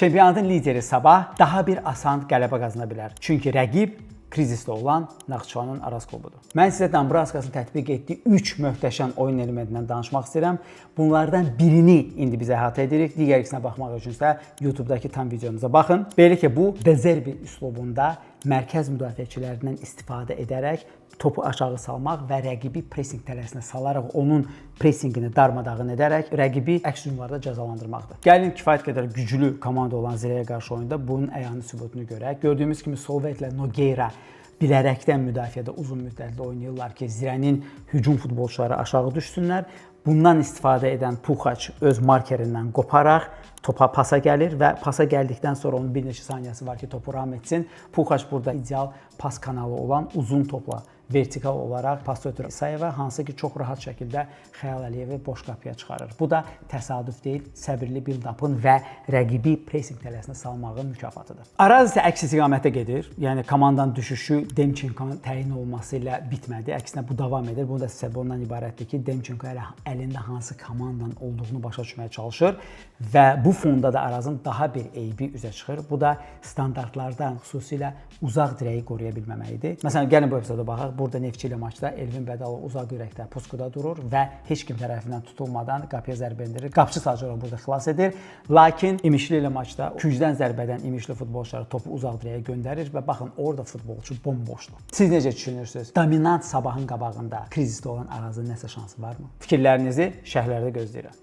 Çempionatın lideri Sabah daha bir asan qələbə qazana bilər. Çünki rəqib krizisdə olan Naxçıvanın Araz klubudur. Mən sizə Dambraskasın tətbiq etdiyi 3 möhtəşəm oyun elementindən danışmaq istəyirəm. Bunlardan birini indi biz əhatə edirik. Digər ikisinə baxmaq üçün isə YouTube-dakı tam videomuza baxın. Belə ki, bu De Zerbi üslubunda mərkəz müdafiəçilərindən istifadə edərək topu aşağı salmaq və rəqibi pressing tələsinə salaraq onun pressingini darmadağın edərək rəqibi əks hücumlarda cəzalandırmaqdır. Gəlin kifayət qədər güclü komanda olan Zileyə qarşı oyunda bunun əyani sübutunu görək. Gördüyümüz kimi Solvetlə Nogueira bilərəkdən müdafiədə uzun müddətli oynayırlar ki, Zirənin hücum futbolçuları aşağı düşsünlər. Bundan istifadə edən Puxaç öz markerindən qoparaq topa pasa gəlir və pasa gəldikdən sonra onun bir neçə saniyəsi var ki, topu ram etsin. Puxaç burada ideal pas kanalı olan uzun topla vertikal olaraq pas ötürür İsayevə, hansı ki, çox rahat şəkildə Xəyal Əliyevi boş qapıya çıxarır. Bu da təsadüf deyil, səbirli build-up'ın və rəqibi pressing tələsinə salmağın mükafatıdır. Araz isə əks istiqamətdə gedir. Yəni komandanın düşüşü Demçenkonun təyin olması ilə bitmədi. Əksinə bu davam edir. Bu da səbəb ondan ibarətdir ki, Demçenko əlində hansı komandanın olduğunu başa düşməyə çalışır və bu fonda da Arazın daha bir eybi üzə çıxır. Bu da standartlardan, xüsusilə uzaq dirəyi qoruya bilməməyidir. Məsələn, gəlin bu epizoda baxaq. Burada Neftçi ilə maçda Elvin Bədalov uzaq ürəkdə puskuda durur və heç kim tərəfindən tutulmadan qapıya zərbə endirir. Qapıçı sadəcə olaraq burada xilas edir. Lakin İmişli ilə maçda küncdən zərbədən İmişli futbolçuları topu uzaq dirəyə göndərir və baxın, orada futbolçu bomboşdur. Siz necə düşünürsünüz? Dominant Sabahın qabağında krizisdə olan Arazın nəsə şansı varmı? Fikirlərinizi şərhlərdə gözləyirəm.